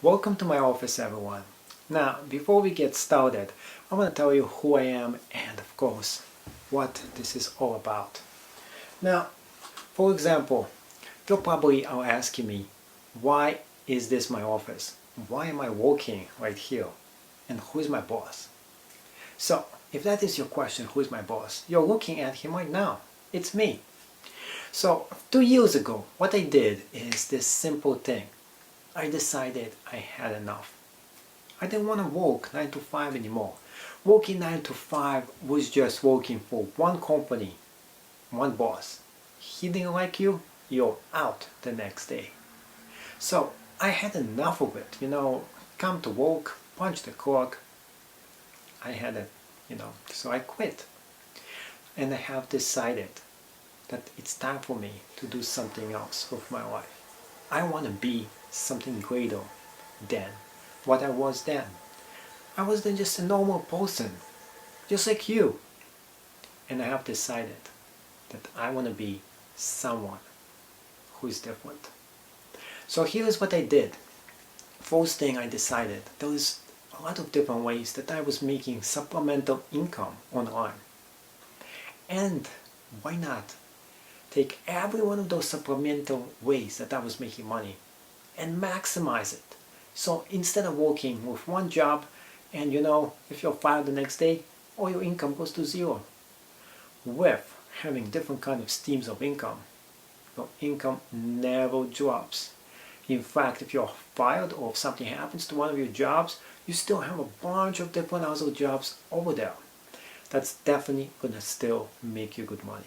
Welcome to my office, everyone. Now, before we get started, I want to tell you who I am and, of course, what this is all about. Now, for example, you probably are asking me, why is this my office? Why am I working right here? And who is my boss? So, if that is your question, who is my boss? You're looking at him right now. It's me. So, 2 years ago, what I did is this simple thing. I decided I had enough. I didn't want to work 9 to 5 anymore. Working 9 to 5 was just working for one company, one boss. He didn't like you, you're out the next day. So I had enough of it, come to work, punch the clock. I had it, so I quit. And I have decided that it's time for me to do something else with my life. I want to be something greater than what I was then. I was then just a normal person, just like you. And I have decided that I want to be someone who is different. So here's what I did. First thing I decided, there was a lot of different ways that I was making supplemental income online. And why not take every one of those supplemental ways that I was making money and maximize it. So instead of working with one job and if you're fired the next day, all your income goes to zero. With having different kind of streams of income, your income never drops. In fact, if you're fired or if something happens to one of your jobs, you still have a bunch of different other jobs over there. That's definitely gonna still make you good money.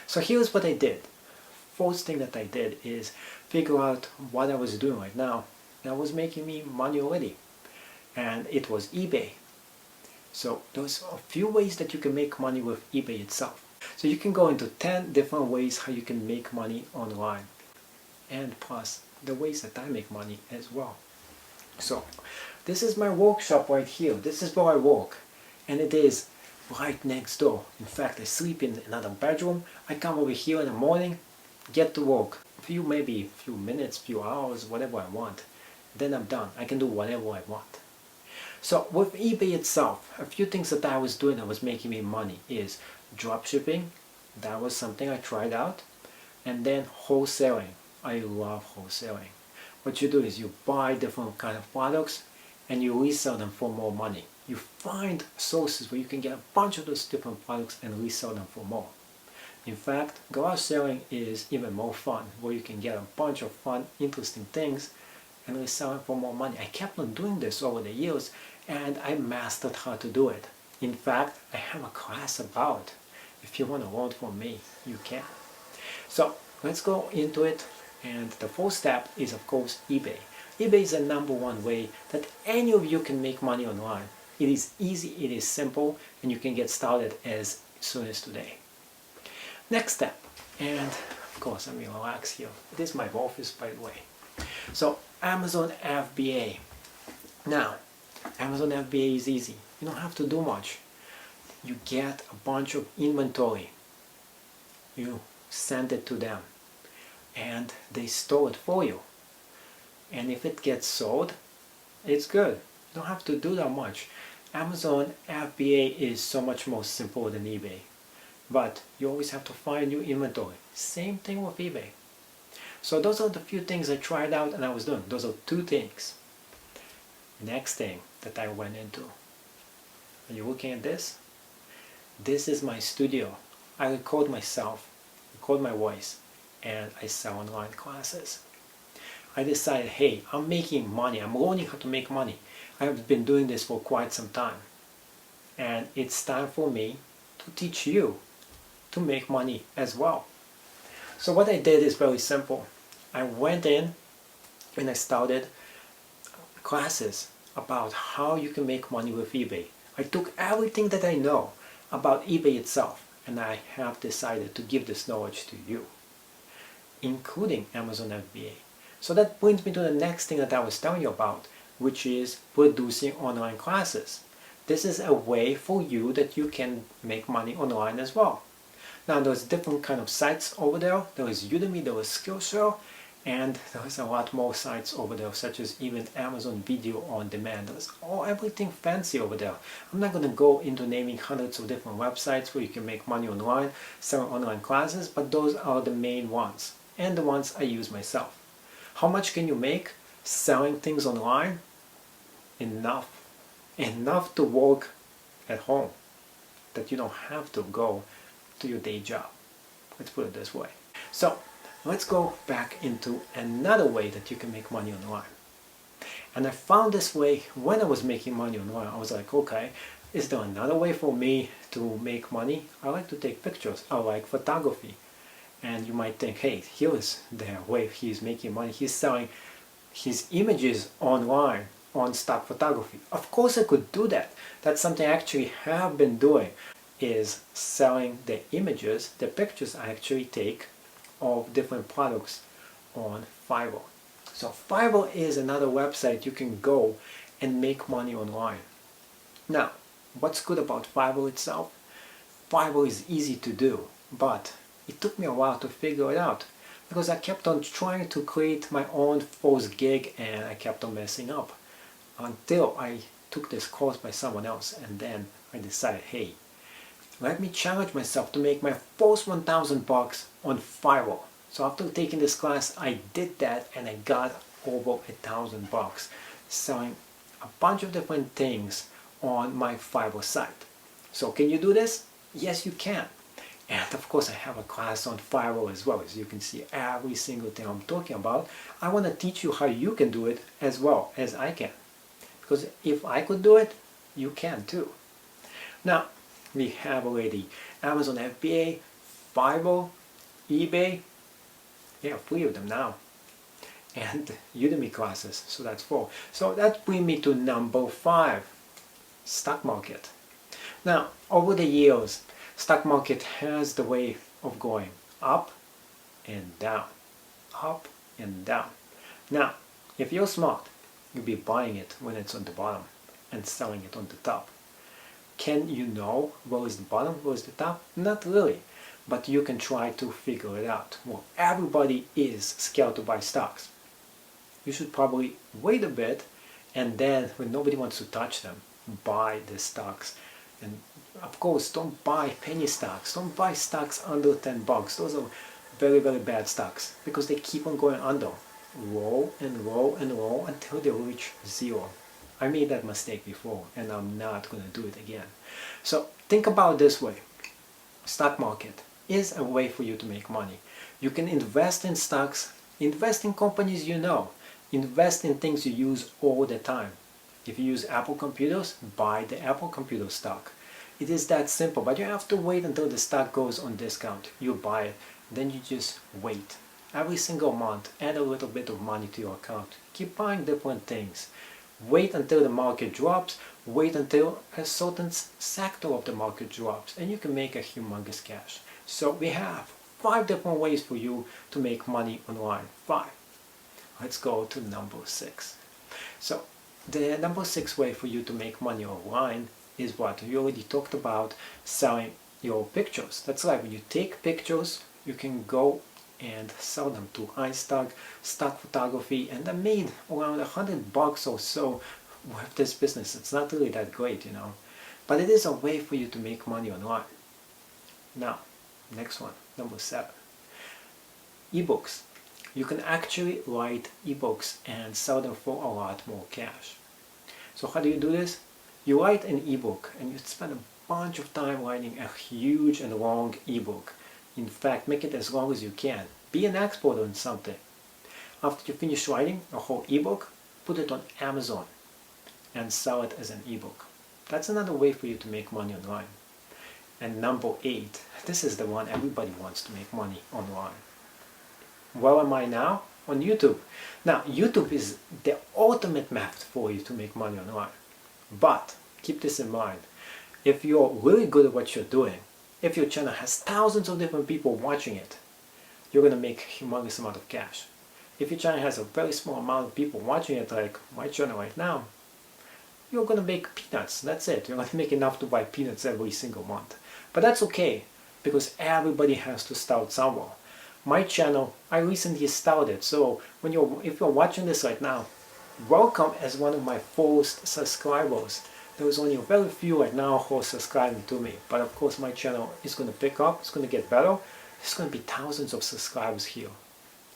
So here's what I did. First thing that I did is figure out what I was doing right now that was making me money already. And it was eBay. So there's a few ways that you can make money with eBay itself. So you can go into 10 different ways how you can make money online. And plus the ways that I make money as well. So this is my workshop right here. This is where I work. And it is right next door. In fact, I sleep in another bedroom. I come over here in the morning, get to work. Maybe a few minutes, few hours, whatever I want. Then I'm done. I can do whatever I want. So with eBay itself, a few things that I was doing that was making me money is dropshipping. That was something I tried out. And then wholesaling. I love wholesaling. What you do is you buy different kind of products and you resell them for more money. You find sources where you can get a bunch of those different products and resell them for more. In fact, garage selling is even more fun, where you can get a bunch of fun, interesting things and resell them for more money. I kept on doing this over the years and I mastered how to do it. In fact, I have a class about it. If you want to learn from me, you can. So let's go into it. And the first step is, of course, eBay. eBay is the #1 way that any of you can make money online. It is easy, it is simple, and you can get started as soon as today. Next step, and of course let me relax here. This is my office, by the way. So Amazon FBA. Now, Amazon FBA is easy. You don't have to do much. You get a bunch of inventory. You send it to them and they store it for you. And if it gets sold, it's good. You don't have to do that much. Amazon FBA is so much more simple than eBay. But you always have to find new inventory. Same thing with eBay. So those are the few things I tried out and I was doing. Those are 2 things. Next thing that I went into. Are you looking at this? This is my studio. I record myself, record my voice, and I sell online classes. I decided, hey, I'm making money. I'm learning how to make money. I have been doing this for quite some time. And it's time for me to teach you to make money as well. So what I did is very simple. I went in and I started classes about how you can make money with eBay. I took everything that I know about eBay itself and I have decided to give this knowledge to you, including Amazon FBA. So that brings me to the next thing that I was telling you about, which is producing online classes. This is a way for you that you can make money online as well. Now there's different kind of sites over there. There is Udemy, there is Skillshare, And there's a lot more sites over there, such as even Amazon Video on Demand. There's everything fancy over there. I'm not going to go into naming hundreds of different websites where you can make money online, sell online classes, but those are the main ones and the ones I use myself. How much can you make selling things online? Enough. Enough to work at home, that you don't have to go to your day job. Let's put it this way. So let's go back into another way that you can make money online. And I found this way when I was making money online. I was like, okay, is there another way for me to make money? I like to take pictures. I like photography. And you might think, hey, here's the way he's making money. He's selling his images online on stock photography. Of course I could do that. That's something I actually have been doing, is selling the images, the pictures I actually take of different products on Fiverr. So Fiverr is another website you can go and make money online. Now, what's good about Fiverr itself? Fiverr is easy to do, but it took me a while to figure it out, because I kept on trying to create my own first gig and I kept on messing up until I took this course by someone else, and then I decided, hey, let me challenge myself to make my first 1,000 bucks on Fiverr. So after taking this class, I did that and I got over 1,000 bucks selling a bunch of different things on my Fiverr site. So can you do this? Yes, you can. And of course I have a class on Fiverr as well. As you can see, every single thing I'm talking about, I want to teach you how you can do it as well as I can. Because if I could do it, you can too. Now, we have already Amazon FBA, Fiverr, eBay, yeah, 3 of them now, and Udemy classes, so that's 4. So that brings me to number 5, stock market. Now, over the years, stock market has the way of going up and down, up and down. Now, if you're smart, you'll be buying it when it's on the bottom and selling it on the top. Can you know where is the bottom, where is the top? Not really, but you can try to figure it out. Well, everybody is scared to buy stocks. You should probably wait a bit, and then when nobody wants to touch them, buy the stocks. And of course, don't buy penny stocks. Don't buy stocks under 10 bucks. Those are very, very bad stocks because they keep on going under. Roll and roll and roll until they reach 0. I made that mistake before and I'm not going to do it again. So think about it this way. Stock market is a way for you to make money. You can invest in stocks, invest in companies you know, invest in things you use all the time. If you use Apple computers, buy the Apple computer stock. It is that simple, but you have to wait until the stock goes on discount. You buy it, then you just wait. Every single month, add a little bit of money to your account. Keep buying different things. Wait until the market drops. Wait until a certain sector of the market drops, and you can make a humongous cash. So we have 5 different ways for you to make money online. 5. Let's go to number 6. So the number 6 way for you to make money online is what we already talked about, selling your pictures. That's right, when you take pictures, you can go and sell them to iStock, stock photography, and I made around 100 bucks or so with this business. It's not really that great, you know, but it is a way for you to make money online. Now, next one, number 7. Ebooks. You can actually write ebooks and sell them for a lot more cash. So how do you do this? You write an ebook and you spend a bunch of time writing a huge and long ebook. In fact, make it as long as you can. Be an expert on something. After you finish writing a whole ebook, put it on Amazon and sell it as an ebook. That's another way for you to make money online. And number 8, this is the one everybody wants to make money online. Where am I now? On YouTube. Now, YouTube is the ultimate method for you to make money online. But keep this in mind. If you're really good at what you're doing, if your channel has thousands of different people watching it, you're going to make a humongous amount of cash. If your channel has a very small amount of people watching it, like my channel right now, you're going to make peanuts. That's it. You're going to make enough to buy peanuts every single month. But that's okay, because everybody has to start somewhere. My channel, I recently started, so if you're watching this right now, welcome as one of my first subscribers. There was only very few right now who are subscribing to me, but of course my channel is going to pick up, it's going to get better. There's going to be thousands of subscribers here,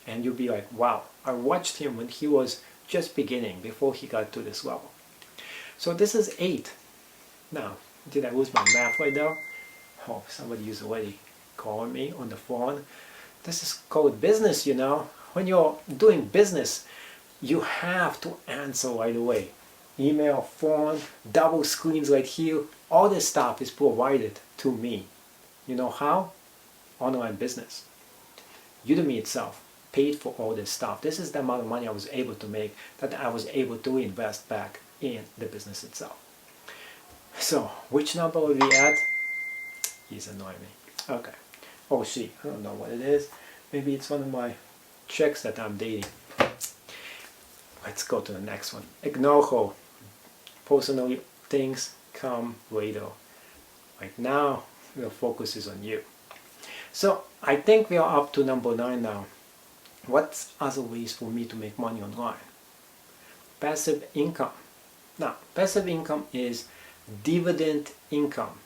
and you'll be like, wow, I watched him when he was just beginning, before he got to this level. So this is 8. Now, did I lose my math right now? Oh, somebody is already calling me on the phone. This is called business, you know. When you're doing business, you have to answer right away. Email, phone, double screens right here. All this stuff is provided to me. You know how? Online business. Udemy itself paid for all this stuff. This is the amount of money I was able to make, that I was able to reinvest back in the business itself. So, which number will we at? He's annoying me. Okay. Oh, she. I don't know what it is. Maybe it's one of my chicks that I'm dating. Let's go to the next one. Ignore her. Personal things come later. Right now, your focus is on you. So, I think we are up to number 9 now. What's other ways for me to make money online? Passive income. Now, passive income is dividend income.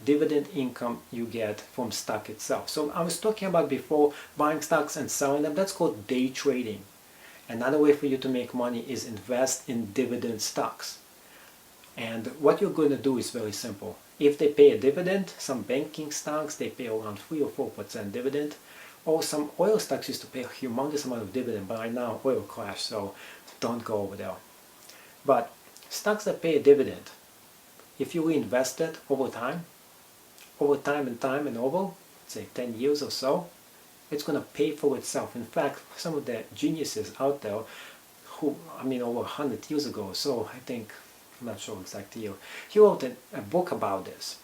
Dividend income you get from stock itself. So I was talking about before, buying stocks and selling them. That's called day trading. Another way for you to make money is invest in dividend stocks. And what you're going to do is very simple. If they pay a dividend, some banking stocks, they pay around 3 or 4% dividend. Or some oil stocks used to pay a humongous amount of dividend, but right now oil crashed, so don't go over there. But stocks that pay a dividend, if you reinvest it over time and time and over, say 10 years or so, it's going to pay for itself. In fact, some of the geniuses out there who, over 100 years ago, so I think, I'm not sure exact year, he wrote a book about this.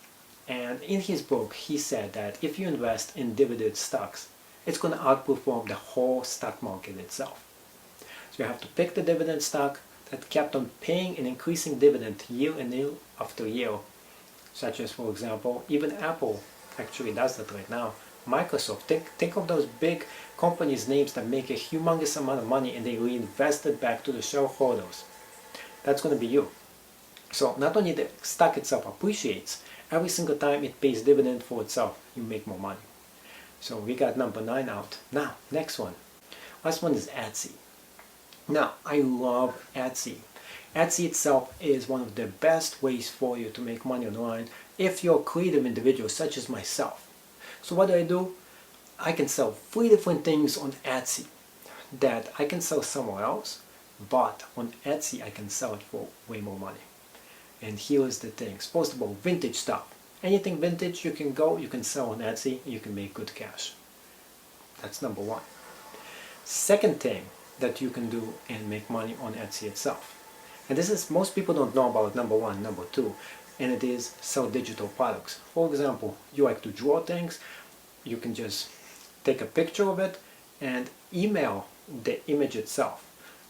And in his book, he said that if you invest in dividend stocks, it's going to outperform the whole stock market itself. So you have to pick the dividend stock that kept on paying an increasing dividend year and year after year, such as, for example, even Apple actually does that right now. Microsoft, think of those big companies' names that make a humongous amount of money and they reinvest it back to the shareholders. That's going to be you. So not only the stock itself appreciates, every single time it pays dividend for itself, you make more money. So we got number 9 out. Now, next one. Last one is Etsy. Now, I love Etsy. Etsy itself is one of the best ways for you to make money online if you're a creative individual such as myself. So what do? I can sell 3 different things on Etsy that I can sell somewhere else, but on Etsy I can sell it for way more money. And here is the thing. First of all, vintage stuff. Anything vintage you can sell on Etsy, and you can make good cash. That's number 1. Second thing that you can do and make money on Etsy itself. And this is, most people don't know about number 1, number 2, and it is sell digital products. For example, you like to draw things, you can just take a picture of it and email the image itself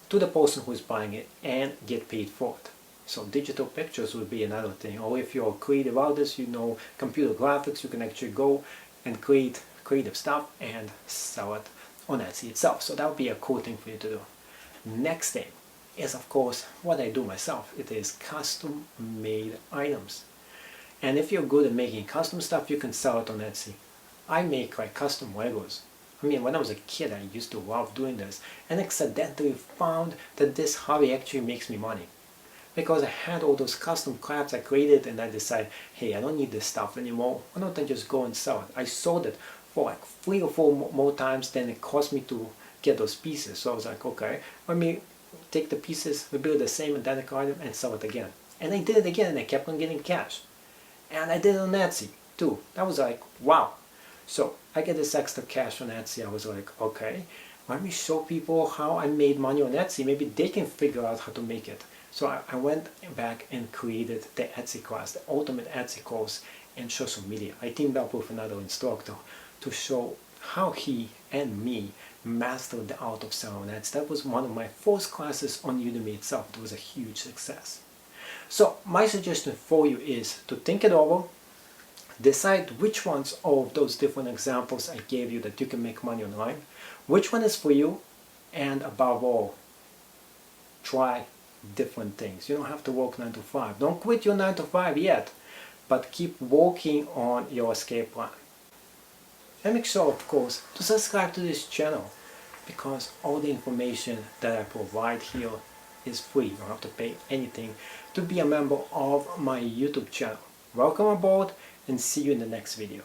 to the person who is buying it and get paid for it. So digital pictures would be another thing. Or if you're a creative artist, you know computer graphics, you can actually go and create creative stuff and sell it on Etsy itself. So that would be a cool thing for you to do. Next thing is, of course, what I do myself. It is custom made items. And if you're good at making custom stuff, you can sell it on Etsy. I make like custom Legos. When I was a kid, I used to love doing this, and accidentally found that this hobby actually makes me money. Because I had all those custom crafts I created, and I decided, hey, I don't need this stuff anymore. Why don't I just go and sell it? I sold it for like 3 or 4 more times than it cost me to get those pieces. So I was like, okay, let me take the pieces, rebuild the same identical item, and sell it again. And I did it again, and I kept on getting cash. And I did it on Etsy too. That was like, wow. So I get this extra cash on Etsy. I was like, okay, let me show people how I made money on Etsy. Maybe they can figure out how to make it. So I went back and created the Etsy class, the ultimate Etsy course in social media. I teamed up with another instructor to show how he and me mastered the art of selling on Etsy. That was one of my first classes on Udemy itself. It was a huge success. So my suggestion for you is to think it over, Decide which ones of those different examples I gave you that you can make money online, which one is for you, and above all, try different things. You don't have to work 9 to 5. Don't quit your 9 to 5 yet, but keep working on your escape plan. And make sure, of course, to subscribe to this channel, because all the information that I provide here is free. You don't have to pay anything to be a member of my YouTube channel. Welcome aboard, and see you in the next video.